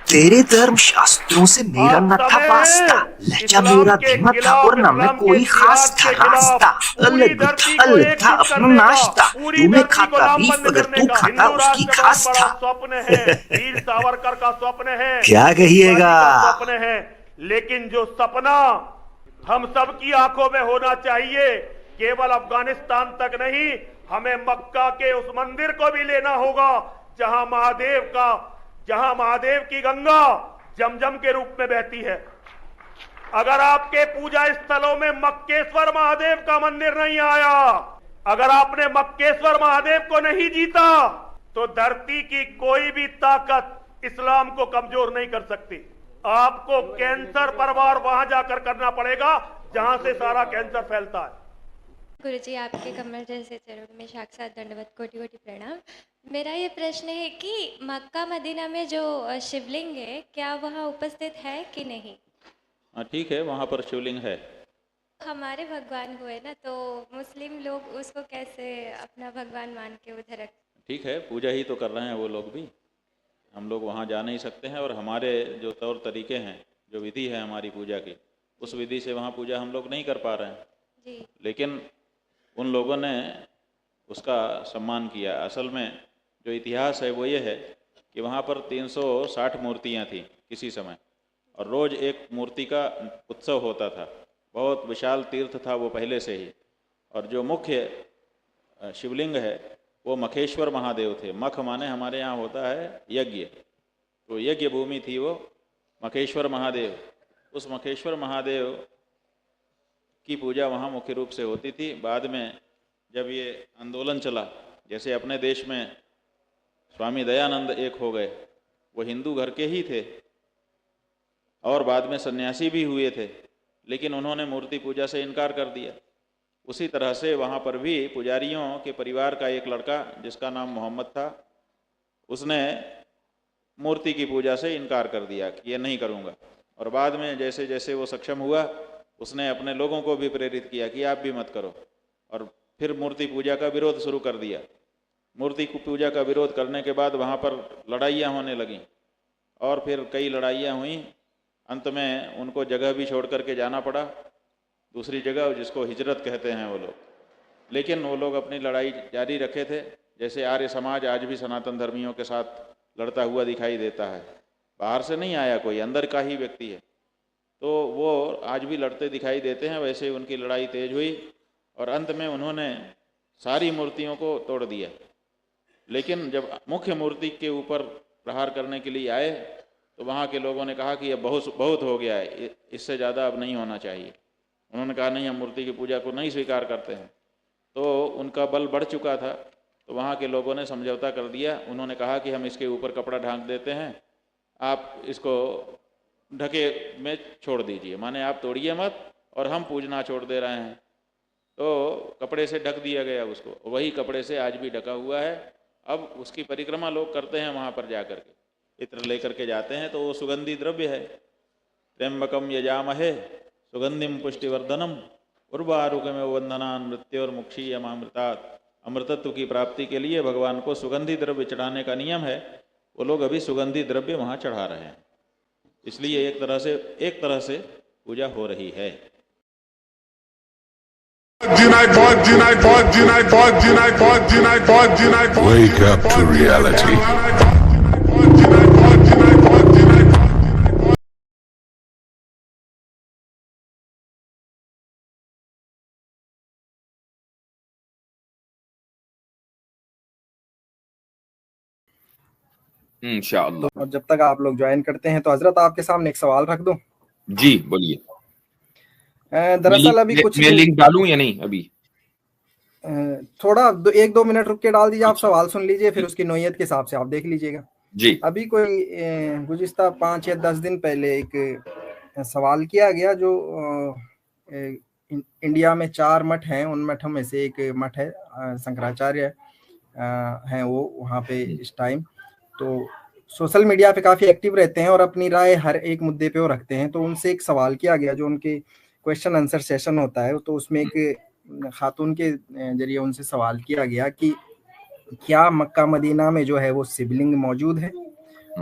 तेरे धर्म शास्त्रों से मेरा न था वास्ता, लहजा मेरा धीमा था और न मैं कोई खास था रास्ता। अलग था अपना नाश्ता, तू मैं खाता बीफ अगर तू खाता उसकी खास था। स्वप्न है वीर सावरकर का स्वप्न है, क्या कहिएगा? स्वप्न है, लेकिन जो सपना हम सबकी आंखों में होना चाहिए, केवल अफगानिस्तान तक नहीं, हमें मक्का के उस मंदिर को भी लेना होगा जहां महादेव की गंगा जमजम के रूप में बहती है। अगर आपके पूजा स्थलों में मक्केश्वर महादेव का मंदिर नहीं आया, अगर आपने मक्केश्वर महादेव को नहीं जीता, तो धरती की कोई भी ताकत इस्लाम को कमजोर नहीं कर सकती। आपको कैंसर पर वार वहां जाकर करना पड़ेगा जहां से सारा कैंसर फैलता है। गुरुजी, आपके कमर जैसे चरणों में साक्षात दंडवत कोटि कोटि प्रणाम। मेरा ये प्रश्न है कि मक्का मदीना में जो शिवलिंग है, क्या वहाँ उपस्थित है कि नहीं? हाँ ठीक है, वहाँ पर शिवलिंग है। हमारे भगवान हुए ना, तो मुस्लिम लोग उसको कैसे अपना भगवान मान के उधर रख? ठीक है, पूजा ही तो कर रहे हैं वो लोग भी, हम लोग वहाँ जा नहीं सकते हैं। और हमारे जो तौर तरीके हैं, जो विधि है हमारी पूजा की, उस विधि से वहाँ पूजा हम लोग नहीं कर पा रहे हैं जी। लेकिन उन लोगों ने उसका सम्मान किया। असल में जो इतिहास है वो ये है कि वहाँ पर 360 मूर्तियाँ थीं किसी समय, और रोज़ एक मूर्ति का उत्सव होता था। बहुत विशाल तीर्थ था वो पहले से ही। और जो मुख्य शिवलिंग है वो मखेश्वर महादेव थे। मख माने हमारे यहाँ होता है यज्ञ, तो यज्ञ भूमि थी वो मखेश्वर महादेव। उस मखेश्वर महादेव की पूजा वहाँ मुख्य रूप से होती थी। बाद में जब ये आंदोलन चला, जैसे अपने देश में स्वामी दयानंद एक हो गए, वो हिंदू घर के ही थे और बाद में सन्यासी भी हुए थे, लेकिन उन्होंने मूर्ति पूजा से इनकार कर दिया। उसी तरह से वहाँ पर भी पुजारियों के परिवार का एक लड़का जिसका नाम मोहम्मद था, उसने मूर्ति की पूजा से इनकार कर दिया कि ये नहीं करूँगा। और बाद में जैसे जैसे वो सक्षम हुआ, उसने अपने लोगों को भी प्रेरित किया कि आप भी मत करो, और फिर मूर्ति पूजा का विरोध शुरू कर दिया। मूर्ति पूजा का विरोध करने के बाद वहाँ पर लड़ाइयाँ होने लगीं, और फिर कई लड़ाइयाँ हुईं। अंत में उनको जगह भी छोड़ करके जाना पड़ा दूसरी जगह, जिसको हिजरत कहते हैं वो लोग। लेकिन वो लोग अपनी लड़ाई जारी रखे थे। जैसे आर्य समाज आज भी सनातन धर्मियों के साथ लड़ता हुआ दिखाई देता है, बाहर से नहीं आया कोई, अंदर का ही व्यक्ति है, तो वो आज भी लड़ते दिखाई देते हैं। वैसे उनकी लड़ाई तेज हुई और अंत में उन्होंने सारी मूर्तियों को तोड़ दिया। लेकिन जब मुख्य मूर्ति के ऊपर प्रहार करने के लिए आए, तो वहाँ के लोगों ने कहा कि अब बहुत हो गया है, इससे ज़्यादा अब नहीं होना चाहिए। उन्होंने कहा नहीं, हम मूर्ति की पूजा को नहीं स्वीकार करते हैं। तो उनका बल बढ़ चुका था, तो वहाँ के लोगों ने समझौता कर दिया। उन्होंने कहा कि हम इसके ऊपर कपड़ा ढांक देते हैं, आप इसको ढके में छोड़ दीजिए, माने आप तोड़िए मत और हम पूजना छोड़ दे रहे हैं। तो कपड़े से ढक दिया गया उसको, वही कपड़े से आज भी ढका हुआ है। अब उसकी परिक्रमा लोग करते हैं, वहाँ पर जा कर के इत्र लेकर के जाते हैं। तो वो सुगंधी द्रव्य है। त्र्यंबकम यजामहे सुगंधिम पुष्टिवर्धनम उर्वारुकमेव वंदनान मृत्योर्मुक्षीयमामृतात्। अमृतत्व की प्राप्ति के लिए भगवान को सुगंधी द्रव्य चढ़ाने का नियम है। वो लोग अभी सुगंधी द्रव्य वहाँ चढ़ा रहे हैं, इसलिए एक तरह से पूजा हो रही है। Wake up to reality. इंशाअल्लाह। और जब तक आप लोग ज्वाइन करते हैं, तो हजरत आपके सामने एक सवाल रख दूं? जी बोलिए। दरअसल अभी कुछ मैं लिंक डालूं या नहीं? अभी थोड़ा 1-2 मिनट रुक के डाल दीजिए। आप सवाल सुन लीजिए, फिर उसकी नोयत के हिसाब से आप देख लीजिएगा जी। अभी कोई गुज़िश्ता 5 या 10 दिन पहले एक सवाल किया गया, जो इंडिया में 4 मठ हैं, उन मठों में से एक मठ है शंकराचार्य हैं वो वहाँ पे इस टाइम। तो सोशल मीडिया पे काफ़ी एक्टिव रहते हैं और अपनी राय हर एक मुद्दे पे वो रखते हैं। तो उनसे एक सवाल किया गया, जो उनके क्वेश्चन आंसर सेशन होता है, तो उसमें एक खातून के जरिए उनसे सवाल किया गया कि क्या मक्का मदीना में जो है वो शिवलिंग मौजूद है,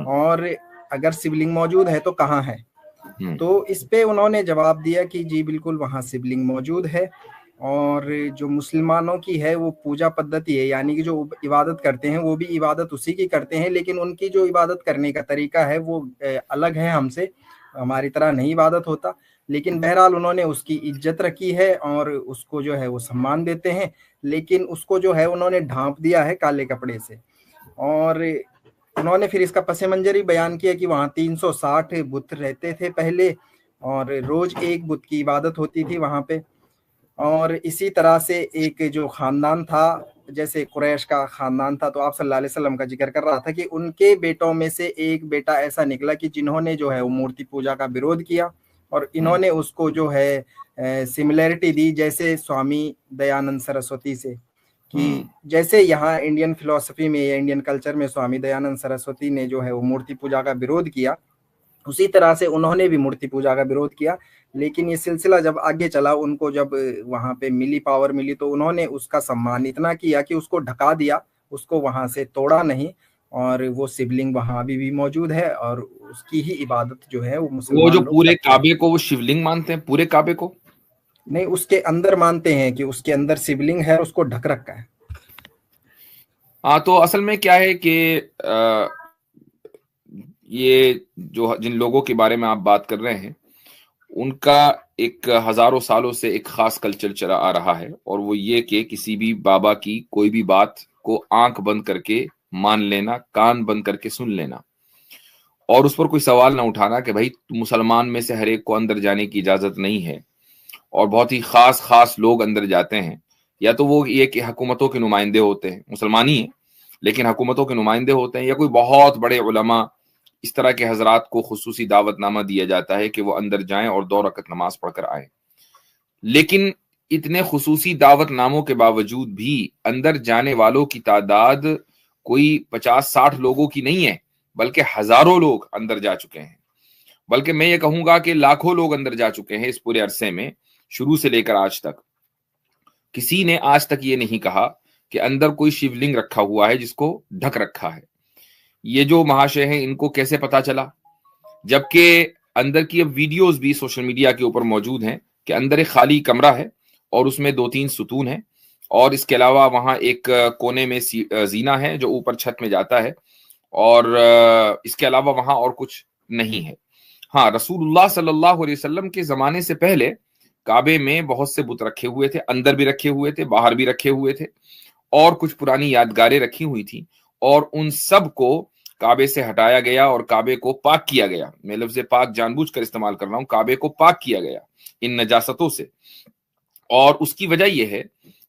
और अगर शिवलिंग मौजूद है तो कहाँ है। तो इस पे उन्होंने जवाब दिया कि जी बिल्कुल वहाँ शिवलिंग मौजूद है, और जो मुसलमानों की है वो पूजा पद्धति है, यानी कि जो इबादत करते हैं वो भी इबादत उसी की करते हैं, लेकिन उनकी जो इबादत करने का तरीका है वो अलग है हमसे, हमारी तरह नहीं इबादत होता। लेकिन बहरहाल उन्होंने उसकी इज्जत रखी है और उसको जो है वो सम्मान देते हैं, लेकिन उसको जो है उन्होंने ढांप दिया है काले कपड़े से। और उन्होंने फिर इसका पस मंजर ही बयान किया कि वहाँ 360 बुत रहते थे पहले, और रोज एक बुत की इबादत होती थी वहाँ पे। और इसी तरह से एक जो खानदान था, जैसे कुरैश का खानदान था, तो आप सल्लल्लाहु अलैहि वसल्लम का जिक्र कर रहा था कि उनके बेटों में से एक बेटा ऐसा निकला कि जिन्होंने जो है वो मूर्ति पूजा का विरोध किया, और इन्होंने उसको जो है सिमिलैरिटी दी जैसे स्वामी दयानंद सरस्वती से, कि जैसे यहाँ इंडियन फिलॉसफी में या इंडियन कल्चर में स्वामी दयानंद सरस्वती ने जो है वो मूर्ति पूजा का विरोध किया, उसी तरह से उन्होंने भी मूर्ति पूजा का विरोध किया। लेकिन ये सिलसिला जब आगे चला, उनको जब वहां पे मिली, पावर मिली, तो उन्होंने उसका सम्मान इतना किया कि उसको ढका दिया, उसको वहां से तोड़ा नहीं, और वो शिवलिंग वहां अभी भी मौजूद है, और उसकी ही इबादत जो है वो मुसलमान, वो जो पूरे काबे को वो शिवलिंग मानते हैं, पूरे काबे को नहीं, उसके अंदर मानते हैं कि उसके अंदर शिवलिंग है, उसको ढक रखा है। हाँ, तो असल में क्या है कि ये जो जिन लोगों के बारे में आप बात कर रहे हैं, उनका एक हजारों सालों से एक खास कल्चर चला आ रहा है, और वो ये कि किसी भी बाबा की कोई भी बात को आंख बंद करके मान लेना, कान बंद करके सुन लेना, और उस पर कोई सवाल ना उठाना कि भाई मुसलमान में से हर एक को अंदर जाने की इजाजत नहीं है, और बहुत ही खास लोग अंदर जाते हैं, या तो वो ये कि हुकूमतों के नुमाइंदे होते हैं, मुसलमान ही है लेकिन हुकूमतों के नुमाइंदे होते हैं, या कोई बहुत बड़े उलमा, इस तरह के हजरात को खुसूसी दावतनामा दिया जाता है कि वो अंदर जाएं और 2 रकत नमाज पढ़कर आए। लेकिन इतने खुसूसी दावतनामों के बावजूद भी अंदर जाने वालों की तादाद कोई 50-60 लोगों की नहीं है, बल्कि हजारों लोग अंदर जा चुके हैं। बल्कि मैं ये कहूंगा कि लाखों लोग अंदर जा चुके हैं इस पूरे अरसे में, शुरू से लेकर आज तक। किसी ने आज तक ये नहीं कहा कि अंदर कोई शिवलिंग रखा हुआ है जिसको ढक रखा है। ये जो महाशय हैं, इनको कैसे पता चला, जबकि अंदर की अब वीडियोस भी सोशल मीडिया के ऊपर मौजूद हैं कि अंदर एक खाली कमरा है और उसमें 2-3 सुतून है, और इसके अलावा वहां एक कोने में जीना है जो ऊपर छत में जाता है, और इसके अलावा वहां और कुछ नहीं है। हाँ, रसूलुल्लाह सल्लल्लाहु अलैहि वसल्लम के जमाने से पहले काबे में बहुत से बुत रखे हुए थे, अंदर भी रखे हुए थे, बाहर भी रखे हुए थे, और कुछ पुरानी यादगारें रखी हुई थी, और उन सब को काबे से हटाया गया और काबे को पाक किया गया। मैं लफ्ज़ पाक जानबूझकर इस्तेमाल कर रहा हूं, काबे को पाक किया गया इन नजासतों से। और उसकी वजह यह है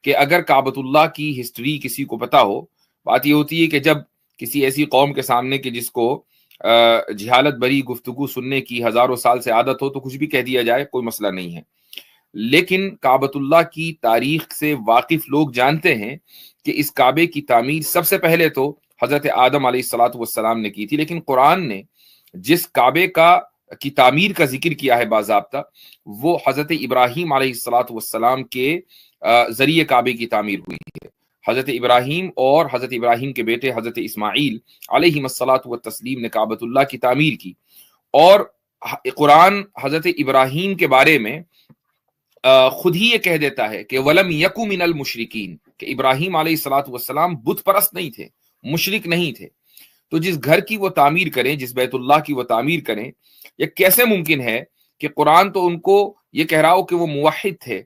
कि अगर काबतुल्लाह की हिस्ट्री किसी को पता हो, बात यह होती है कि जब किसी ऐसी कौम के सामने कि जिसको जिहालत भरी गुफ्तगू सुनने की हजारों साल से आदत हो, तो कुछ भी कह दिया जाए, कोई मसला नहीं है। लेकिन काबतुल्लाह की तारीख से वाकिफ लोग जानते हैं कि इस काबे की तामीर सबसे पहले तो हजरत आदम अलैहिस्सलातु वस्सलाम ने की थी, लेकिन कुरान ने जिस काबे की तामीर का जिक्र किया है बाज़ाब्ता, वो हजरत इब्राहीम अलैहिस्सलातु वस्सलाम के जरिए काबे की तामीर हुई है। हजरत इब्राहीम और हजरत इब्राहीम के बेटे हजरत इस्माइल अलैहिस्सलातु वत्तस्लीम ने काबतुल्लाह की तामीर की। और कुरान हजरत इब्राहीम के बारे में खुद ही ये कह देता है कि वलम यकु मिनल मुशरिकीन, कि इब्राहीम अलैहिस्सलातु वस्सलाम बुत परस्त नहीं थे, मुशरिक नहीं थे। तो जिस घर की वो तामीर करें, जिस बैतुल्लाह की वो तामीर करें, ये कैसे मुमकिन है कि कुरान तो उनको ये कह रहा हो कि वो मुवहिद थे,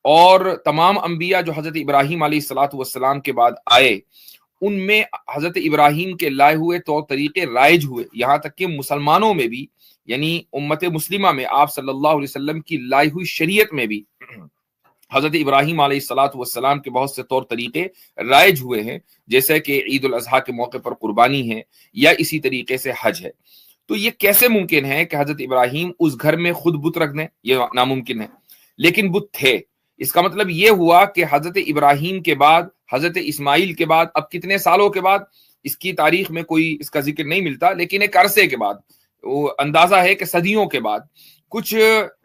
और तमाम अंबिया जो हजरत इब्राहीम अलैहिस्सलातु वस्सलाम के बाद आए, उनमें हजरत इब्राहीम के लाए हुए तौर तरीके राइज हुए, यहाँ तक कि मुसलमानों में भी, यानी उम्मत मुस्लिमा में आप सल्लल्लाहु अलैहि वसल्लम की लाई हुई शरीयत में भी हजरत इब्राहीम अलैहिस्सलातु वस्सलाम के बहुत से तौर तरीके राइज हुए हैं, जैसे कि ईद उल अज़हा के मौके पर कुर्बानी है, या इसी तरीके से हज है। तो ये कैसे मुमकिन है कि हजरत इब्राहीम उस घर में खुद बुत रख दें? ये नामुमकिन है, लेकिन बुत थे। इसका मतलब ये हुआ कि हजरत इब्राहीम के बाद, हजरत इस्माइल के बाद, अब कितने सालों के बाद, इसकी तारीख में कोई इसका जिक्र नहीं मिलता, लेकिन एक अरसे के बाद, वो अंदाजा है कि सदियों के बाद, कुछ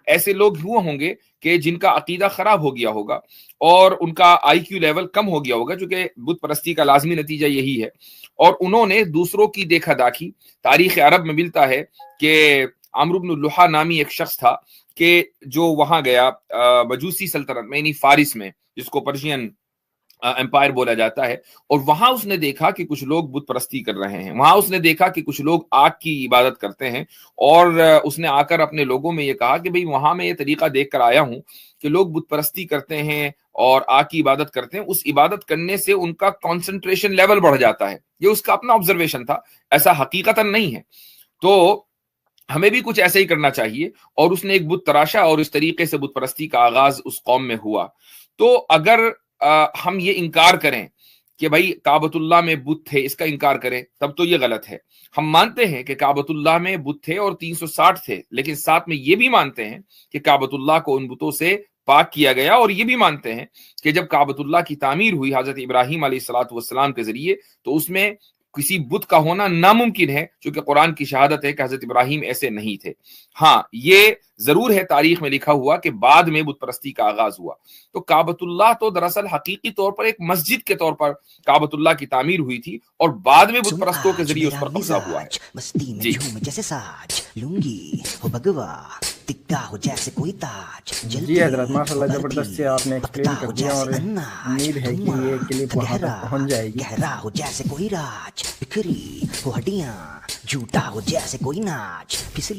ऐसे लोग हुए होंगे कि जिनका अकीदा खराब हो गया होगा और उनका IQ लेवल कम हो गया होगा, क्योंकि बुत परस्ती का लाजमी नतीजा यही है, और उन्होंने दूसरों की देखा दाखी। तारीख अरब में मिलता है कि अम्र इब्न लुहा नामी एक शख्स था कि जो वहां गया मजूसी सल्तनत में, यानी फारिस में, जिसको पर्शियन एम्पायर बोला जाता है, और वहां उसने देखा कि कुछ लोग बुत परस्ती कर रहे हैं। वहां उसने देखा कि कुछ लोग आग की इबादत करते हैं, और उसने आकर अपने लोगों में ये कहा कि भाई वहां मैं ये तरीका देख कर आया हूं कि लोग बुत परस्ती करते हैं और आग की इबादत करते हैं। उस इबादत करने से उनका कॉन्सेंट्रेशन लेवल बढ़ जाता है। ये उसका अपना ऑब्जर्वेशन था, ऐसा हकीकतन नहीं है। तो हमें भी कुछ ऐसा ही करना चाहिए। और उसने एक बुत तराशा और इस तरीके से बुत परस्ती का आगाज उस कौम में हुआ। तो अगर हम ये इनकार करें कि भाई काबतुल्लाह में बुत थे, इसका इनकार करें, तब तो ये गलत है। हम मानते हैं कि काबतुल्लाह में बुत थे और 360 थे, लेकिन साथ में ये भी मानते हैं कि काबतुल्लाह को उन बुतों से पाक किया गया, और ये भी मानते हैं कि जब काबतुल्लाह की तामीर हुई हजरत इब्राहिम अलैहिस्सलातु वस्सलाम के जरिए, तो उसमें किसी बुत का होना नामुमकिन है, क्योंकि कुरान की शहादत है कि हजरत इब्राहिम ऐसे नहीं थे। हाँ, ये जरूर है तारीख में लिखा हुआ कि बाद में बुत परस्ती का आगाज हुआ। तो काबतुल्लाह तो दरअसल हकीकी तौर पर एक मस्जिद के तौर पर काबतुल्लाह की तामीर हुई थी, और बाद में बुत परस्तों के जरिए उस पर कब्जा हुआ है। मस्ती में झूम जैसे साज, लुंगी हो भगवा, दिखता हो जैसे कोई ताज। जी हजरत, माशाल्लाह जबरदस्त से आपने एक्सप्लेन कर दिया, और उम्मीद है कि ये क्लिप वहां तक पहुंच जाएगी। गहरा हो जैसे कोई राज, बिखरी हो हड्डियां, झूठा हो जैसे कोई नाच, फिसली